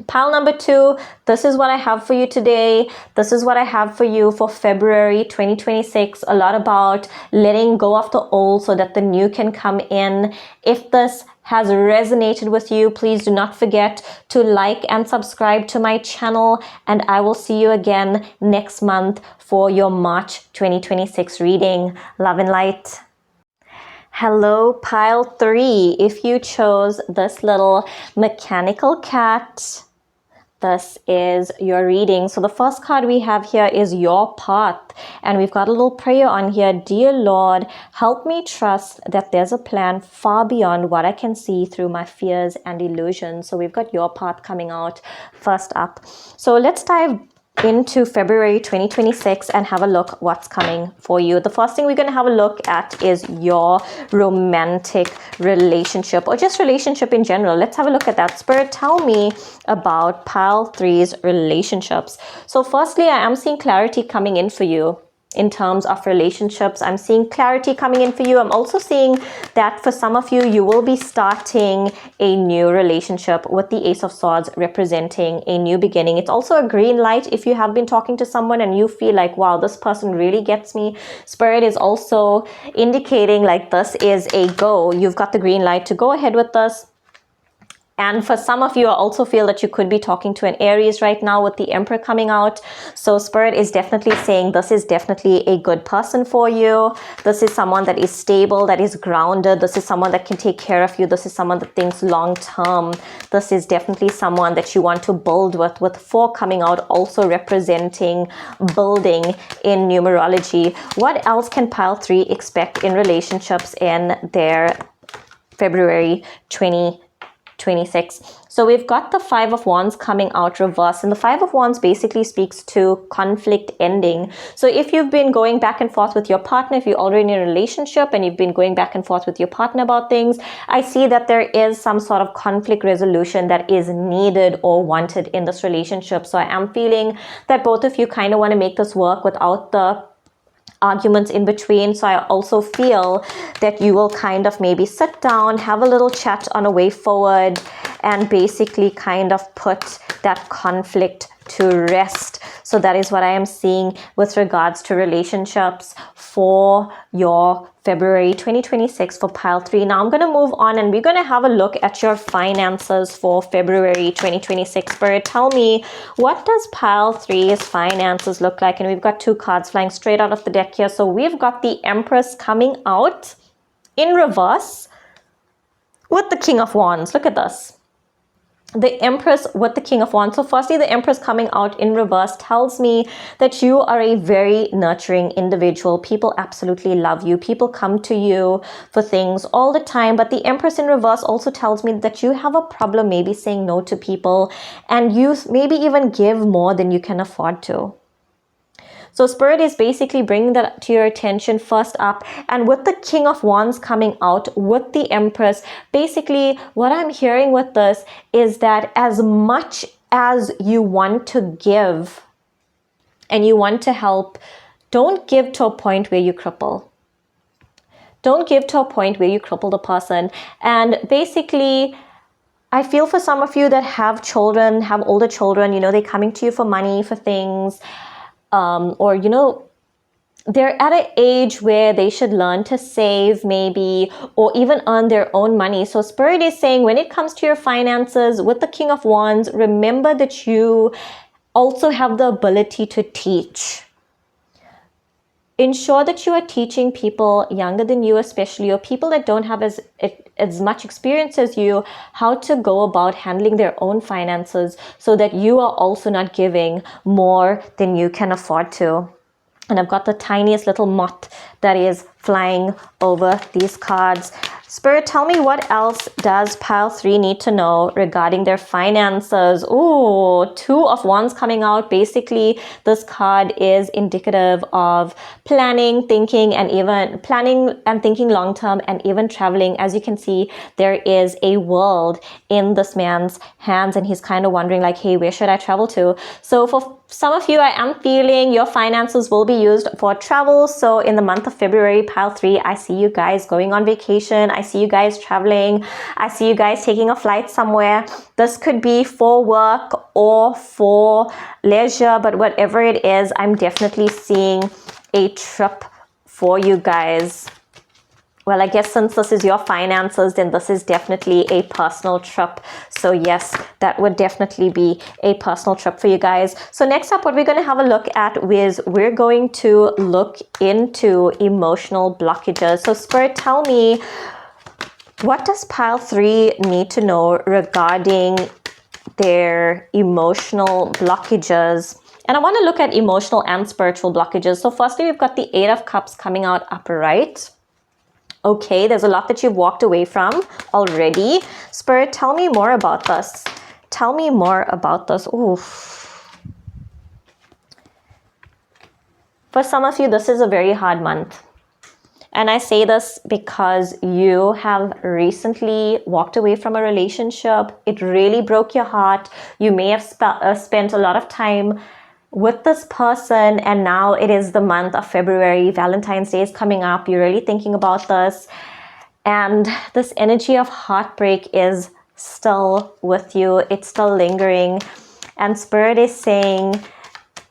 Pile number 2, this is what I have for you today. This is what I have for you for February 2026. A lot about letting go of the old so that the new can come in. If this has resonated with you, please do not forget to like and subscribe to my channel. And I will see you again next month for your March 2026 reading. Love and light. Hello, pile 3. If you chose this little mechanical cat, this is your reading. So the first card we have here is your path. And we've got a little prayer on here. Dear Lord, help me trust that there's a plan far beyond what I can see through my fears and illusions. So we've got your path coming out first up. So let's dive into February 2026 and have a look what's coming for you. The first thing we're going to have a look at is your romantic relationship, or just relationship in general. Let's have a look at that. Spirit, tell me about pile 3's relationships. So firstly, I am seeing clarity coming in for you. In terms of relationships, I'm seeing clarity coming in for you. I'm also seeing that for some of you, you will be starting a new relationship with the Ace of Swords representing a new beginning. It's also a green light if you have been talking to someone and you feel like, wow, this person really gets me. Spirit is also indicating like this is a go. You've got the green light to go ahead with this. And for some of you, I also feel that you could be talking to an Aries right now with the Emperor coming out. So Spirit is definitely saying this is definitely a good person for you. This is someone that is stable, that is grounded. This is someone that can take care of you. This is someone that thinks long term. This is definitely someone that you want to build with 4 coming out, also representing building in numerology. What else can pile 3 expect in relationships in their February 2026? So we've got the 5 of Wands coming out reverse, and the 5 of Wands basically speaks to conflict ending. So if you've been going back and forth with your partner, if you're already in a relationship and you've been going back and forth with your partner about things, I see that there is some sort of conflict resolution that is needed or wanted in this relationship. So I am feeling that both of you kind of want to make this work without the arguments in between. So I also feel that you will kind of maybe sit down, have a little chat on a way forward, and basically kind of put that conflict to rest. So that is what I am seeing with regards to relationships for your February 2026 for pile 3. Now I'm going to move on and we're going to have a look at your finances for February 2026. Spirit, tell me, what does pile 3's finances look like? And we've got 2 cards flying straight out of the deck here. So we've got the Empress coming out in reverse with the King of Wands. Look at this. The Empress with the King of Wands. So firstly, the Empress coming out in reverse tells me that you are a very nurturing individual. People absolutely love you. People come to you for things all the time. But the Empress in reverse also tells me that you have a problem maybe saying no to people, and you maybe even give more than you can afford to. So Spirit is basically bringing that to your attention first up. And with the King of Wands coming out with the Empress, basically what I'm hearing with this is that as much as you want to give and you want to help, don't give to a point where you cripple. Don't give to a point where you cripple the person. And basically, I feel for some of you that have children, have older children, you know, they're coming to you for money, for things. Or, you know, they're at an age where they should learn to save maybe, or even earn their own money. So Spirit is saying when it comes to your finances with the King of Wands, remember that you also have the ability to teach. Ensure that you are teaching people younger than you, especially, or people that don't have as much experience as you, how to go about handling their own finances so that you are also not giving more than you can afford to. And I've got the tiniest little moth that is flying over these cards. Spirit, tell me, what else does pile 3 need to know regarding their finances? Ooh, 2 of Wands coming out. Basically, this card is indicative of planning, thinking, and even planning and thinking long term, and even traveling. As you can see, there is a world in this man's hands, and he's kind of wondering like, hey, where should I travel to? So for some of you, I am feeling your finances will be used for travel. So in the month of February, pile 3, I see you guys going on vacation. I see you guys traveling. I see you guys taking a flight somewhere. This could be for work or for leisure, but whatever it is, I'm definitely seeing a trip for you guys. Well, I guess since this is your finances, then this is definitely a personal trip. So yes, that would definitely be a personal trip for you guys. So next up, what we're going to have a look at is we're going to look into emotional blockages. So Spirit, tell me, what does pile 3 need to know regarding their emotional blockages. And I want to look at emotional and spiritual blockages. So firstly, we've got the Eight of Cups coming out upright. Okay, there's a lot that you've walked away from already. Spirit, tell me more about this. Tell me more about this. Oof. For some of you, this is a very hard month. And I say this because you have recently walked away from a relationship. It really broke your heart. You may have spent a lot of time with this person, and now it is the month of February. Valentine's Day is coming up. You're really thinking about this. And this energy of heartbreak is still with you. It's still lingering. And Spirit is saying,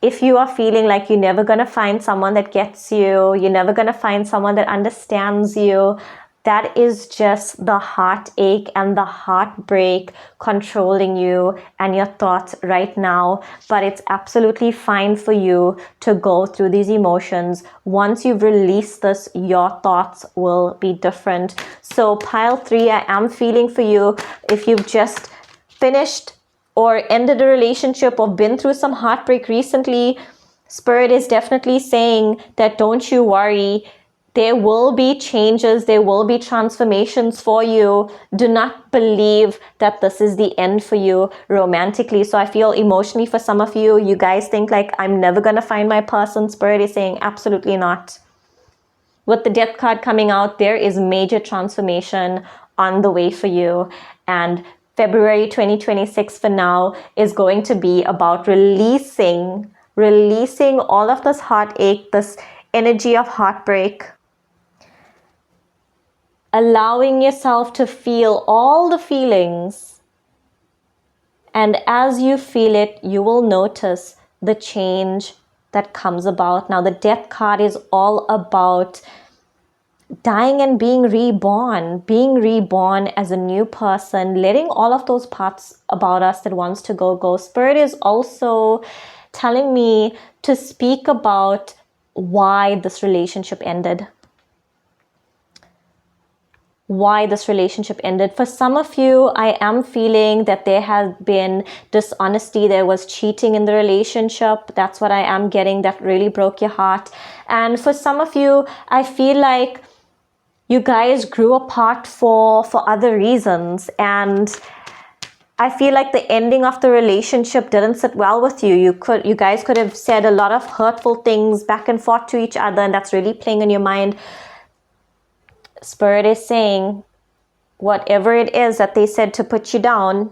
if you are feeling like you're never going to find someone that gets you, you're never going to find someone that understands you, that is just the heartache and the heartbreak controlling you and your thoughts right now. But it's absolutely fine for you to go through these emotions. Once you've released this, your thoughts will be different. So pile 3, I am feeling for you. If you've just finished or ended a relationship or been through some heartbreak recently, Spirit is definitely saying that don't you worry. There will be changes. There will be transformations for you. Do not believe that this is the end for you romantically. So I feel emotionally for some of you, you guys think like, I'm never going to find my person. Spirit is saying absolutely not. With the Death card coming out, there is major transformation on the way for you. And February 2026 for now is going to be about releasing all of this heartache, this energy of heartbreak. Allowing yourself to feel all the feelings. And as you feel it, you will notice the change that comes about. Now, the Death card is all about dying and being reborn as a new person, letting all of those parts about us that wants to go. Spirit is also telling me to speak about why this relationship ended. Why this relationship ended. For some of you, I am feeling that there has been dishonesty. There was cheating in the relationship. That's what I am getting. That really broke your heart. And for some of you, I feel like you guys grew apart for other reasons. And I feel like the ending of the relationship didn't sit well with you. You guys could have said a lot of hurtful things back and forth to each other, and that's really playing in your mind. Spirit is saying, whatever it is that they said to put you down,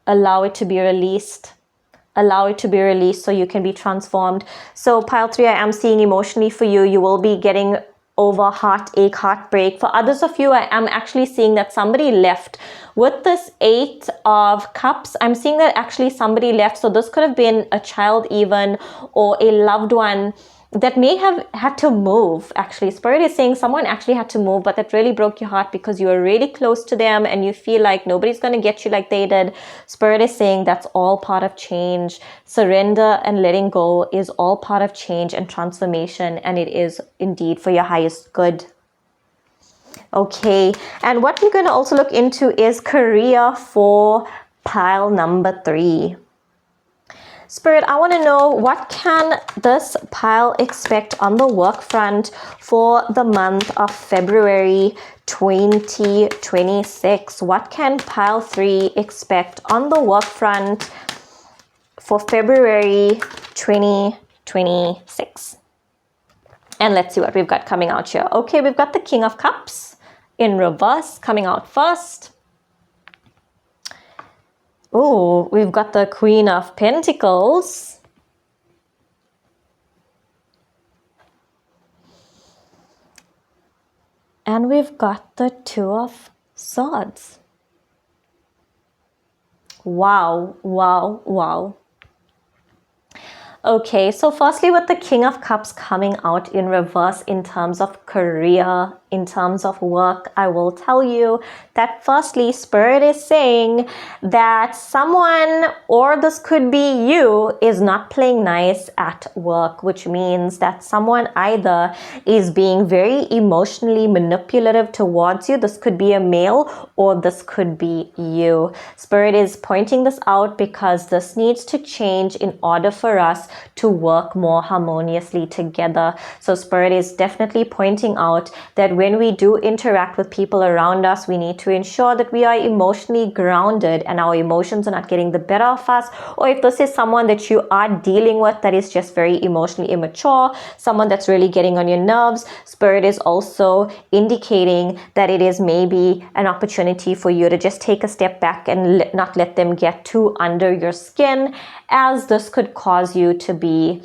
allow it to be released. Allow it to be released so you can be transformed. So pile 3, I am seeing emotionally for you. You will be getting over heartache, heartbreak. For others of you, I am actually seeing that somebody left. With this 8 of Cups, I'm seeing that actually somebody left. So this could have been a child even, or a loved one that may have had to move. Actually, Spirit is saying someone actually had to move, but that really broke your heart because you were really close to them and you feel like nobody's going to get you like they did. Spirit is saying that's all part of change. Surrender and letting go is all part of change and transformation, and it is indeed for your highest good. Okay, and what we're going to also look into is career for pile number 3. Spirit, I want to know, what can this pile expect on the work front for the month of February 2026? What can pile 3 expect on the work front for February 2026? And let's see what we've got coming out here. Okay, we've got the King of Cups in reverse coming out first. Oh, we've got the Queen of Pentacles. And we've got the Two of Swords. Wow, wow, wow. Okay, so firstly with the King of Cups coming out in reverse in terms of career in terms of work, I will tell you that firstly, Spirit is saying that someone, or this could be you, is not playing nice at work, which means that someone either is being very emotionally manipulative towards you. This could be a male or this could be you. Spirit is pointing this out because this needs to change in order for us to work more harmoniously together. So Spirit is definitely pointing out that when we do interact with people around us, we need to ensure that we are emotionally grounded and our emotions are not getting the better of us. Or if this is someone that you are dealing with that is just very emotionally immature, someone that's really getting on your nerves, Spirit is also indicating that it is maybe an opportunity for you to just take a step back and not let them get too under your skin, as this could cause you to be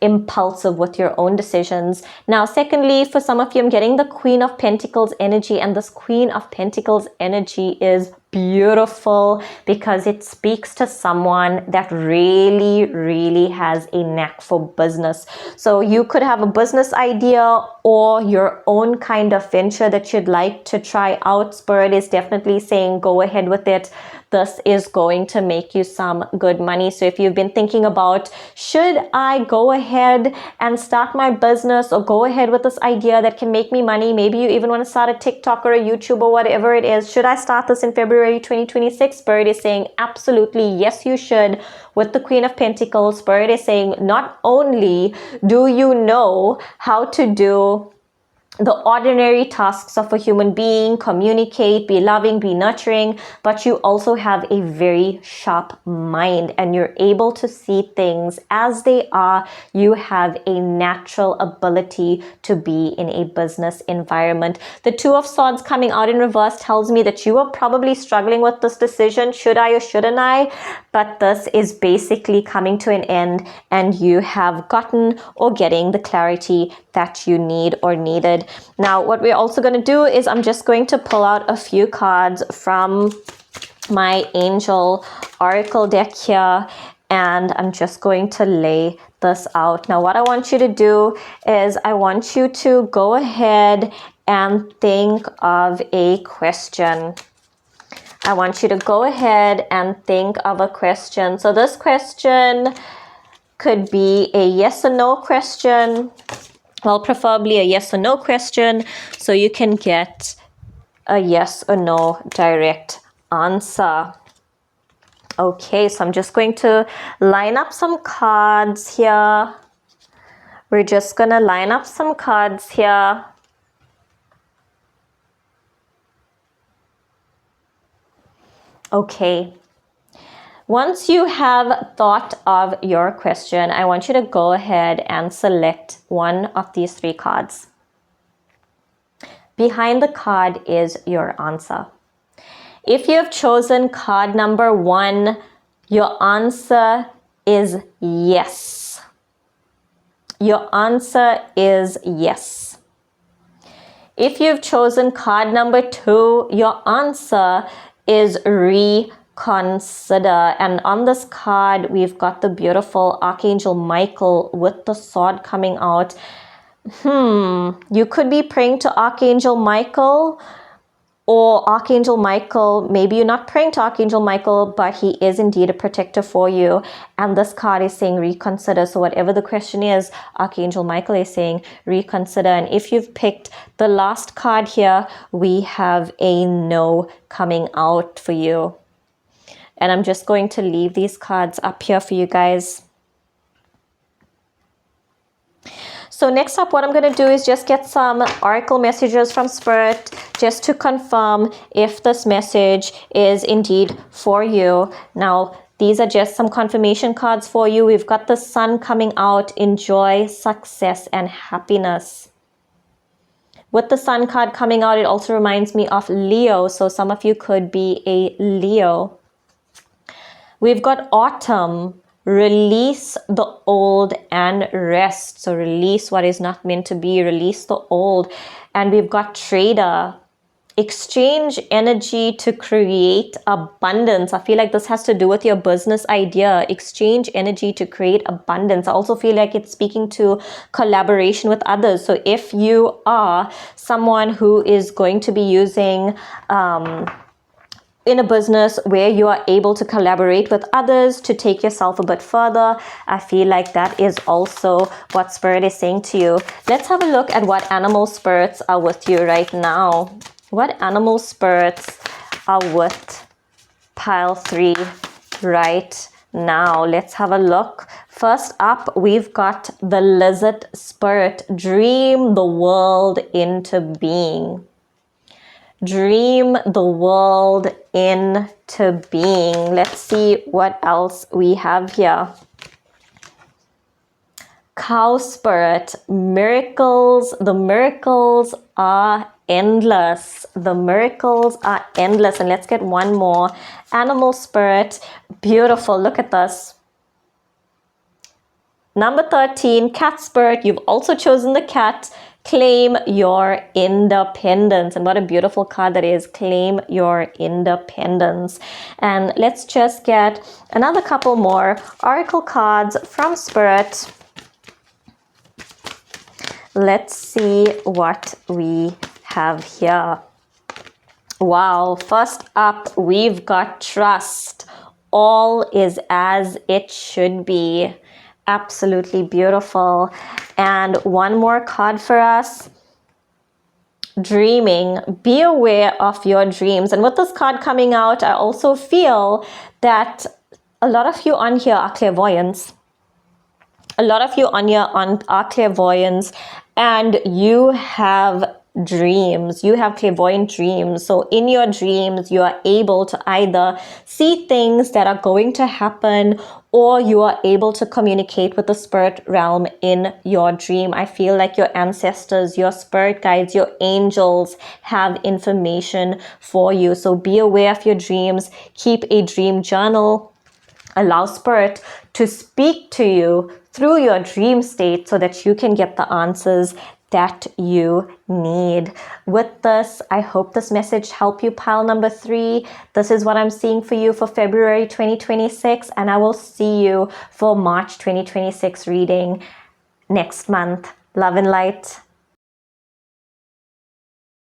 impulsive with your own decisions. Now, secondly, for some of you, I'm getting the Queen of Pentacles energy, and this Queen of Pentacles energy is beautiful because it speaks to someone that really has a knack for business. So you could have a business idea or your own kind of venture that you'd like to try out. Spirit is definitely saying go ahead with it. This is going to make you some good money. So if you've been thinking about, should I go ahead and start my business or go ahead with this idea that can make me money? Maybe you even want to start a TikTok or a YouTube or whatever it is. Should I start this in February 2026? Spirit is saying absolutely yes, you should. With the Queen of Pentacles, Spirit is saying not only do you know how to do the ordinary tasks of a human being, communicate, be loving, be nurturing, but you also have a very sharp mind and you're able to see things as they are. You have a natural ability to be in a business environment. The Two of Swords coming out in reverse tells me that you are probably struggling with this decision. Should I or shouldn't I? But this is basically coming to an end and you have gotten or getting the clarity that you need or needed. Now, what we're also going to do is I'm just going to pull out a few cards from my Angel Oracle deck here, and I'm just going to lay this out. Now, what I want you to do is I want you to go ahead and think of a question. I want you to go ahead and think of a question. So this question could be a yes or no question. Well, preferably a yes or no question, so you can get a yes or no direct answer. Okay, so I'm just going to line up some cards here. We're just going to line up some cards here. Okay. Once you have thought of your question, I want you to go ahead and select one of these three cards. Behind the card is your answer. If you have chosen card number 1, your answer is yes. Your answer is yes. If you've chosen card number 2, your answer is reconsider. And on this card, we've got the beautiful Archangel Michael with the sword coming out. You could be praying to Archangel Michael, or Archangel Michael, maybe you're not praying to Archangel Michael, but he is indeed a protector for you. And this card is saying reconsider. So whatever the question is, Archangel Michael is saying reconsider. And if you've picked the last card here, we have a no coming out for you. And I'm just going to leave these cards up here for you guys. So next up, what I'm going to do is just get some oracle messages from Spirit just to confirm if this message is indeed for you. Now, these are just some confirmation cards for you. We've got the sun coming out in joy, success, and happiness. With the sun card coming out, it also reminds me of Leo. So some of you could be a Leo. We've got autumn. Release the old and rest. So release what is not meant to be. Release the old. And we've got trader. exchange energy to create abundance. I feel like this has to do with your business idea. Exchange energy to create abundance. I also feel like it's speaking to collaboration with others. So if you are someone who is going to be using in a business where you are able to collaborate with others to take yourself a bit further, I feel like that is also what Spirit is saying to you. Let's have a look at what animal spirits are with you right now. What animal spirits are with pile 3 right now? Let's have a look. First up, we've got the lizard spirit. Dream the world into being. Dream the world into being. Let's see what else we have here. Cow spirit. Miracles. The miracles are endless. The miracles are endless. And let's get one more. Animal spirit. Beautiful. Look at this. Number 13, cat spirit. You've also chosen the cat. Claim your independence. And what a beautiful card that is. Claim your independence. And let's just get another couple more oracle cards from Spirit. Let's see what we have here. Wow. First up, we've got trust. All is as it should be. Absolutely beautiful. And one more card for us. Dreaming. Be aware of your dreams. And with this card coming out, I also feel that a lot of you on here are clairvoyants. A lot of you on here are clairvoyants, and you have dreams. You have clairvoyant dreams. So in your dreams, you are able to either see things that are going to happen, or you are able to communicate with the spirit realm in your dream. I feel like your ancestors, your spirit guides, your angels have information for you. So be aware of your dreams. Keep a dream journal. Allow Spirit to speak to you through your dream state so that you can get the answers that you need. With this, I hope this message helped you, pile number 3. This is what I'm seeing for you for February 2026, and I will see you for March 2026 reading next month. Love and light.